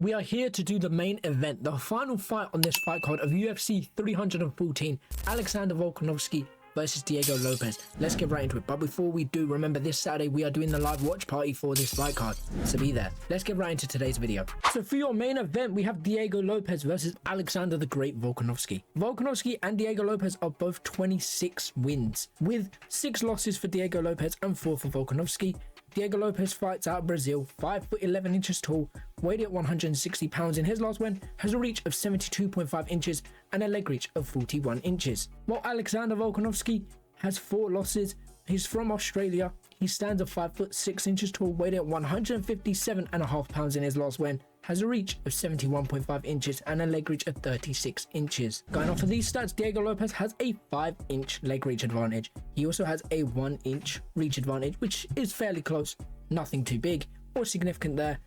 We are here to do the main event, the final fight on this fight card of UFC 314, Alexander Volkanovski versus Diego Lopes. Let's get right into it. But before we do, remember this Saturday we are doing the live watch party for this fight card, so be there. Let's get right into today's video. So for your main event, we have Diego Lopes versus Alexander the Great Volkanovski. Volkanovski and Diego Lopes are both 26 wins, with 6 losses for Diego Lopes and 4 for Volkanovski. Diego Lopes fights out of Brazil, 5 foot 11 inches tall, weighed at 160 pounds in his last win, has a reach of 72.5 inches and a leg reach of 41 inches. While Alexander Volkanovski has 4 losses, he's from Australia, he stands at 5 foot 6 inches tall, weighed at 157.5 pounds in his last win, has a reach of 71.5 inches and a leg reach of 36 inches. Going off of these stats, Diego Lopes has a 5-inch leg reach advantage. He also has a 1-inch reach advantage, which is fairly close, nothing too big or significant there.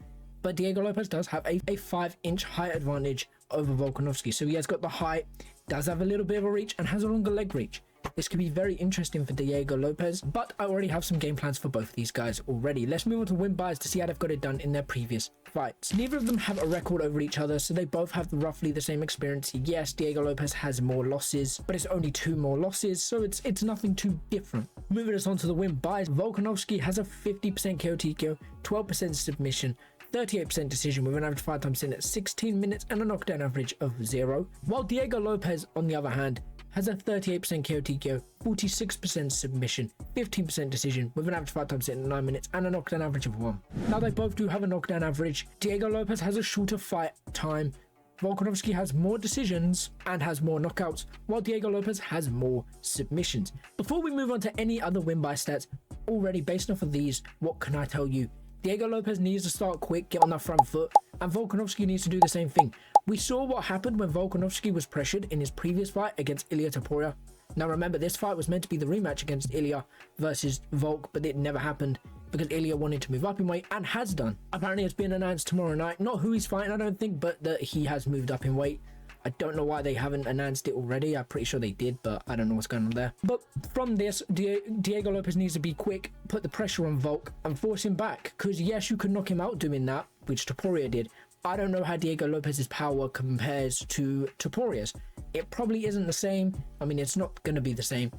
But Diego Lopes does have a 5-inch height advantage over Volkanovski. So he has got the height, does have a little bit of a reach and has a longer leg reach. This could be very interesting for Diego Lopes, but I already have some game plans for both of these guys already. Let's move on to win buys to see how they've got it done in their previous fights. Neither of them have a record over each other, so they both have roughly the same experience. Yes, Diego Lopes has more losses, but it's only 2 more losses, so it's nothing too different. Moving us on to the win buys, Volkanovski has a 50% KO TKO, 12% submission, 38% decision with an average fight time sitting at 16 minutes and a knockdown average of 0. While Diego Lopes, on the other hand, has a 38% KO TKO, 46% submission, 15% decision with an average fight time sitting at 9 minutes and a knockdown average of 1. Now they both do have a knockdown average. Diego Lopes has a shorter fight time. Volkanovski has more decisions and has more knockouts, while Diego Lopes has more submissions. Before we move on to any other win by stats, already based off of these, what can I tell you? Diego Lopes needs to start quick, get on the front foot, and Volkanovski needs to do the same thing. We saw what happened when Volkanovski was pressured in his previous fight against Ilia Topuria. Now remember, this fight was meant to be the rematch against Ilia versus Volk, but it never happened because Ilia wanted to move up in weight and has done. Apparently it's been announced tomorrow night, not who he's fighting I don't think, but that he has moved up in weight. I don't know why they haven't announced it already. I'm pretty sure they did, but I don't know what's going on there. But from this, Diego Lopes needs to be quick, put the pressure on Volk and force him back. Because yes, you can knock him out doing that, which Topuria did. I don't know how Diego Lopes' power compares to Topuria's. It probably isn't the same. I mean, it's not going to be the same,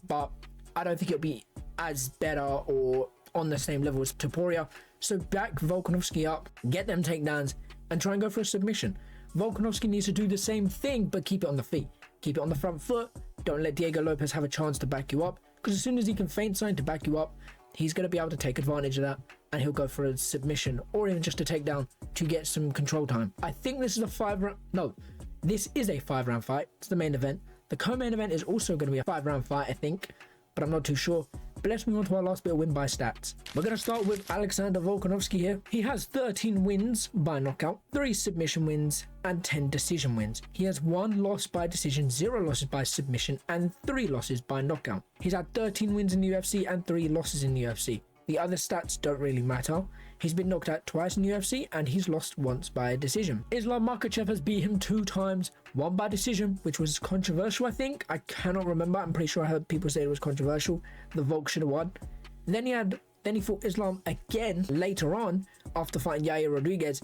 but I don't think it'll be as better or on the same level as Topuria. So back Volkanovski up, get them takedowns, and try and go for a submission. Volkanovski needs to do the same thing, but keep it on the feet. Keep it on the front foot. Don't let Diego Lopes have a chance to back you up, because as soon as he can feint something to back you up, he's going to be able to take advantage of that, and he'll go for a submission or even just a takedown to get some control time. I think this is a 5-round... No, this is a 5-round fight. It's the main event. The co-main event is also going to be a 5-round fight, I think, but I'm not too sure. But let's move on to our last bit of win by stats. We're going to start with Alexander Volkanovski here. He has 13 wins by knockout, 3 submission wins, and 10 decision wins. He has 1 loss by decision, 0 losses by submission, and 3 losses by knockout. He's had 13 wins in the UFC and 3 losses in the UFC. The other stats don't really matter. He's been knocked out twice in the UFC and he's lost once by a decision. Islam Makhachev has beat him 2 times, 1 by decision, which was controversial, I think. I cannot remember. I'm pretty sure I heard people say it was controversial. The Volk should have won. Then he fought Islam again later on after fighting Yair Rodriguez,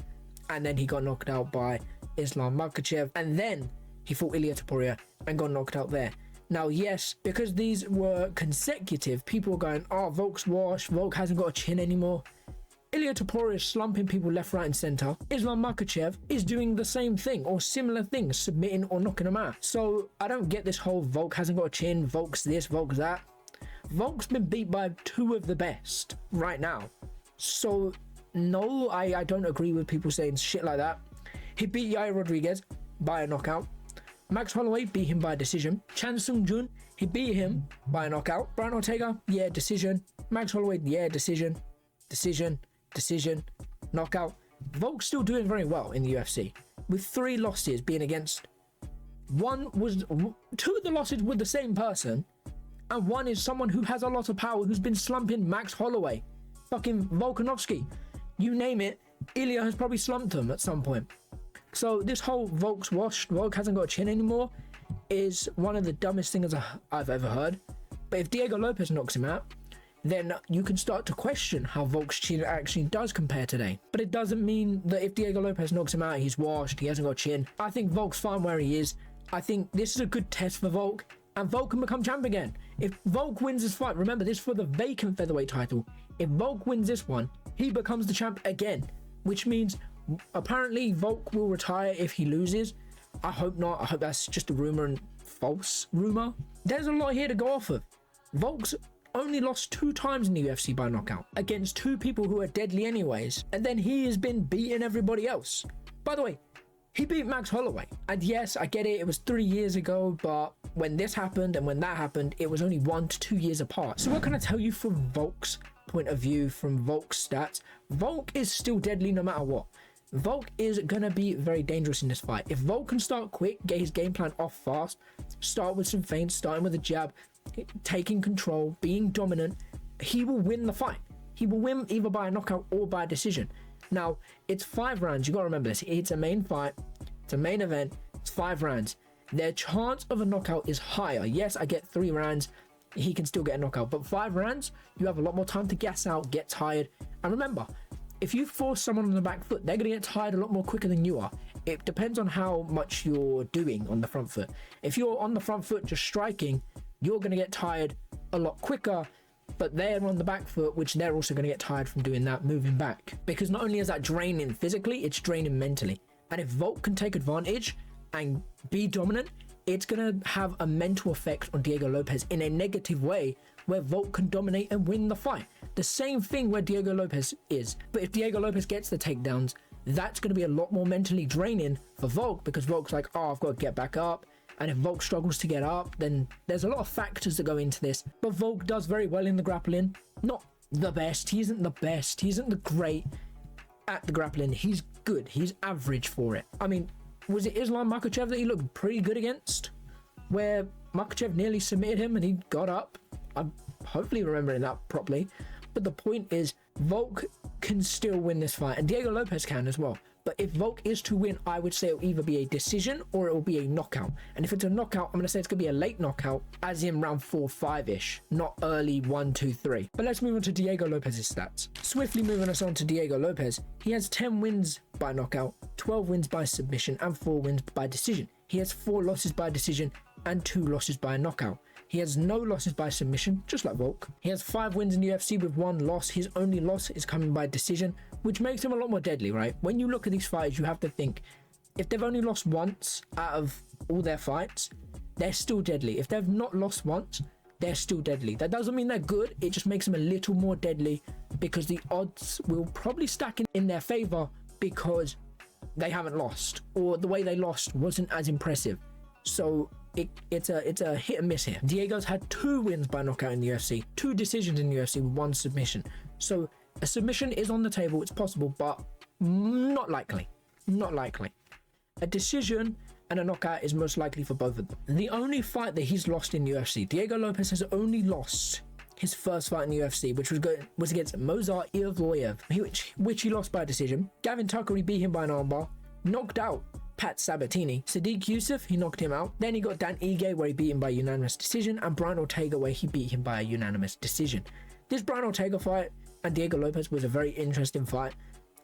and then he got knocked out by Islam Makhachev, and then he fought Ilia Topuria and got knocked out there. Now, yes, because these were consecutive, people were going, oh, Volk's washed, Volk hasn't got a chin anymore. Ilia Topuria is slumping people left, right, and center. Islam Makhachev is doing the same thing or similar things, submitting or knocking them out. So I don't get this whole Volk hasn't got a chin, Volk's this, Volk's that. Volk's been beat by 2 of the best right now. So no, I don't agree with people saying shit like that. He beat Yair Rodriguez by a knockout. Max Holloway beat him by decision. Chan Sung Jun, he beat him by a knockout. Brian Ortega, yeah, decision. Max Holloway, yeah, decision. Decision, knockout. Volk's still doing very well in the UFC, with 3 losses being against... 2 of the losses were the same person, and 1 is someone who has a lot of power, who's been slumping Max Holloway, fucking Volkanovski. You name it, Ilia has probably slumped him at some point. So this whole Volk's washed, Volk hasn't got a chin anymore, is one of the dumbest things I've ever heard. But if Diego Lopes knocks him out, then you can start to question how Volk's chin actually does compare today. But it doesn't mean that if Diego Lopes knocks him out, he's washed, he hasn't got chin. I think Volk's fine where he is. I think this is a good test for Volk, and Volk can become champ again. If Volk wins this fight, remember this is for the vacant featherweight title. If Volk wins this one, he becomes the champ again, which means apparently Volk will retire if he loses. I hope not. I hope that's just a rumor and false rumor. There's a lot here to go off of. Volk's only lost 2 times in the UFC by knockout against 2 people who are deadly anyways, and then he has been beating everybody else. By the way, he beat Max Holloway, and yes, I get it, it was 3 years ago, but when this happened and when that happened, it was only 1 to 2 years apart. So what can I tell you from Volk's point of view, from Volk's stats? Volk is still deadly no matter what. Volk is gonna be very dangerous in this fight. If Volk can start quick, get his game plan off fast, start with some feints, starting with a jab, taking control, being dominant, he will win the fight. He will win either by a knockout or by a decision. Now, it's 5 rounds. You gotta remember this. It's a main fight. It's a main event. It's 5 rounds. Their chance of a knockout is higher. Yes, I get 3 rounds. He can still get a knockout. But 5 rounds, you have a lot more time to gas out, get tired. And remember, if you force someone on the back foot, they're gonna get tired a lot more quicker than you are. It depends on how much you're doing on the front foot. If you're on the front foot just striking, you're going to get tired a lot quicker, but they're on the back foot, which they're also going to get tired from doing that, moving back. Because not only is that draining physically, it's draining mentally. And if Volk can take advantage and be dominant, it's going to have a mental effect on Diego Lopes in a negative way, where Volk can dominate and win the fight. The same thing where Diego Lopes is. But if Diego Lopes gets the takedowns, that's going to be a lot more mentally draining for Volk, because Volk's like, oh, I've got to get back up. And if Volk struggles to get up, then there's a lot of factors that go into this. But Volk does very well in the grappling. Not the best. He isn't the best. He isn't the great at the grappling. He's good. He's average for it. I mean, was it Islam Makhachev that he looked pretty good against? Where Makhachev nearly submitted him and he got up? I'm hopefully remembering that properly. But the point is, Volk can still win this fight. And Diego Lopes can as well. But if Volk is to win, I would say it'll either be a decision or it will be a knockout. And if it's a knockout, I'm going to say it's going to be a late knockout, as in round 4-5-ish, not early 1-2-3. But let's move on to Diego Lopes' stats. Swiftly moving us on to Diego Lopes, he has 10 wins by knockout, 12 wins by submission, and 4 wins by decision. He has 4 losses by decision and 2 losses by knockout. He has no losses by submission, just like Volk. He has 5 wins in the UFC with 1 loss. His only loss is coming by decision, which makes him a lot more deadly, right? When you look at these fighters, you have to think, if they've only lost once out of all their fights, they're still deadly. If they've not lost once, they're still deadly. That doesn't mean they're good. It just makes them a little more deadly, because the odds will probably stack in their favor because they haven't lost, or the way they lost wasn't as impressive. So it's a hit and miss here. Diego's had 2 wins by knockout in the UFC, 2 decisions in the UFC with 1 submission. So a submission is on the table, it's possible, but not likely. Not likely. A decision and a knockout is most likely for both of them. The only fight that he's lost in UFC, Diego Lopes has only lost his first fight in the UFC, which was against Movsar Evloev, which he lost by decision. Gavin Tucker, he beat him by an armbar, knocked out Pat Sabatini. Sadiq Youssef, he knocked him out. Then he got Dan Ige, where he beat him by unanimous decision, and Brian Ortega, where he beat him by a unanimous decision. This Brian Ortega fight and Diego Lopes was a very interesting fight,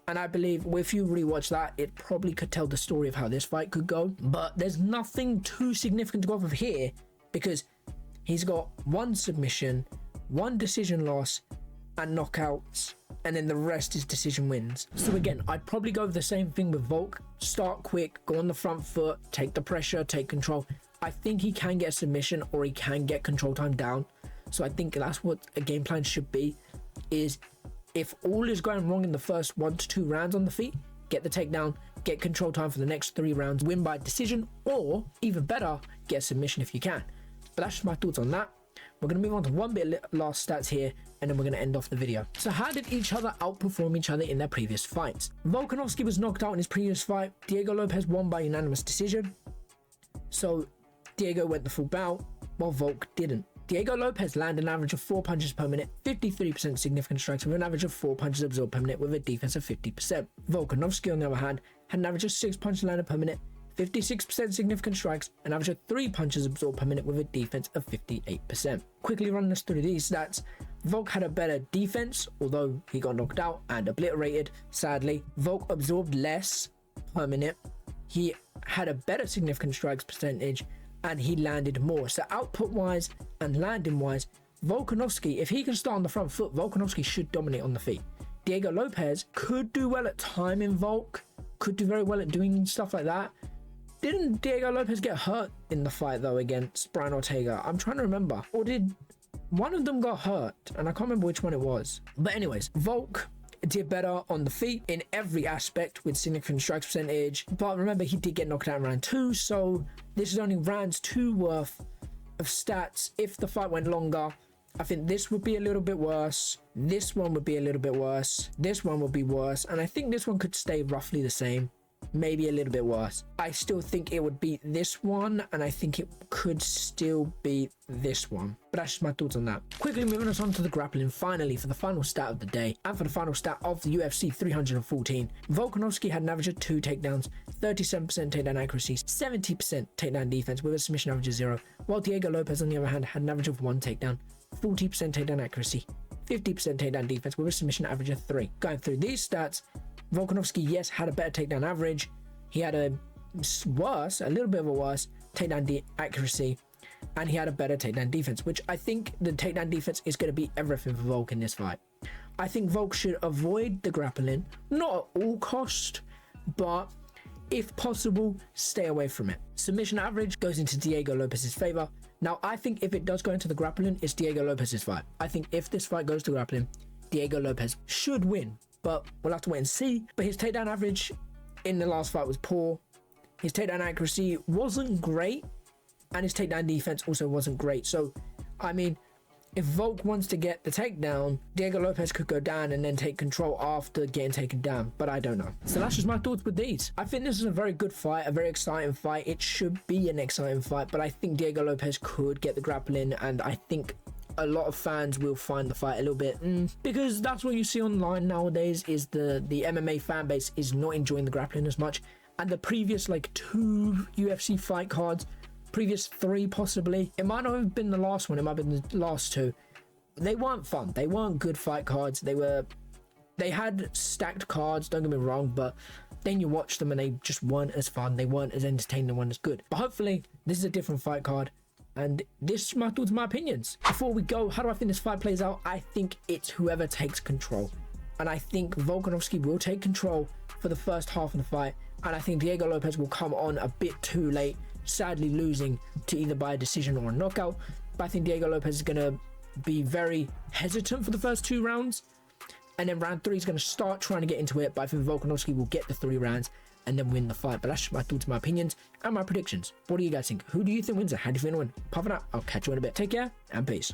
and I believe if you rewatch that, it probably could tell the story of how this fight could go. But there's nothing too significant to go off of here, because he's got 1 submission, 1 decision loss, and knockouts, and then the rest is decision wins. So again, I'd probably go with the same thing with Volk. Start quick, go on the front foot, take the pressure, take control. I think he can get a submission, or he can get control time down. So I think that's what a game plan should be, is if all is going wrong in the first 1 to 2 rounds on the feet, get the takedown, get control time for the next 3 rounds, win by decision, or even better, get a submission if you can. But that's just my thoughts on that. We're going to move on to one bit of last stats here, and then we're going to end off the video. So how did each other outperform each other in their previous fights? Volkanovski was knocked out in his previous fight. Diego Lopes won by unanimous decision. So Diego went the full bout, while Volk didn't. Diego Lopes landed an average of 4 punches per minute, 53% significant strikes, with an average of 4 punches absorbed per minute with a defense of 50%. Volkanovski, on the other hand, had an average of 6 punches landed per minute, 56% significant strikes, an average of 3 punches absorbed per minute with a defense of 58%. Quickly running us through these stats, Volk had a better defense, although he got knocked out and obliterated, sadly. Volk absorbed less per minute. He had a better significant strikes percentage, and he landed more. So output-wise and landing-wise, Volkanovski, if he can start on the front foot, Volkanovski should dominate on the feet. Diego Lopes could do well at timing Volk, could do very well at doing stuff like that. Didn't Diego Lopes get hurt in the fight though against Brian Ortega? I'm trying to remember. Or did one of them got hurt? And I can't remember which one it was. But anyways, Volk did better on the feet in every aspect with significant strikes percentage. But remember, he did get knocked out in round 2. So this is only rounds 2 worth of stats. If the fight went longer, I think this would be a little bit worse. This one would be a little bit worse. This one would be worse. And I think this one could stay roughly the same. Maybe a little bit worse. I still think it would beat this one, and I think it could still beat this one. But that's just my thoughts on that. Quickly moving us on to the grappling, finally, for the final stat of the day, and for the final stat of the UFC 314. Volkanovski had an average of 2 takedowns, 37% takedown accuracy, 70% takedown defense with a submission average of 0, while Diego Lopes, on the other hand, had an average of 1 takedown, 40% takedown accuracy, 50% takedown defense with a submission average of 3. Going through these stats, Volkanovski, yes, had a better takedown average. He had a little bit of a worse takedown accuracy, and he had a better takedown defense, which I think the takedown defense is going to be everything for Volk in this fight. I think Volk should avoid the grappling, not at all cost, but if possible, stay away from it. Submission average goes into Diego Lopes' favor. Now, I think if it does go into the grappling, it's Diego Lopes' fight. I think if this fight goes to grappling, Diego Lopes should win. But we'll have to wait and see. But his takedown average in the last fight was poor. His takedown accuracy wasn't great. And his takedown defense also wasn't great. So, I mean, if Volk wants to get the takedown, Diego Lopes could go down and then take control after getting taken down. But I don't know. So that's just my thoughts with these. I think this is a very good fight, a very exciting fight. It should be an exciting fight. But I think Diego Lopes could get the grappling. And I think a lot of fans will find the fight a little bit because that's what you see online nowadays, is the MMA fan base is not enjoying the grappling as much. And the previous like 2 UFC fight cards, previous 3 possibly, it might not have been the last one, it might have been the last 2, they weren't fun. They weren't good fight cards. They had stacked cards, don't get me wrong, but then you watch them and they just weren't as fun, they weren't as entertaining, they weren't as good. But hopefully this is a different fight card. And this is my thoughts, my opinions. Before we go, how do I think this fight plays out? I think it's whoever takes control. And I think Volkanovski will take control for the first half of the fight. And I think Diego Lopes will come on a bit too late, sadly losing to either by a decision or a knockout. But I think Diego Lopes is going to be very hesitant for the first 2 rounds. And then round 3 is going to start trying to get into it. But I think Volkanovski will get the 3 rounds and then win the fight. But that's just my thoughts, my opinions, and my predictions. What do you guys think? Who do you think wins it? How do you think it'll win? Apart from that, I'll catch you in a bit. Take care, and peace.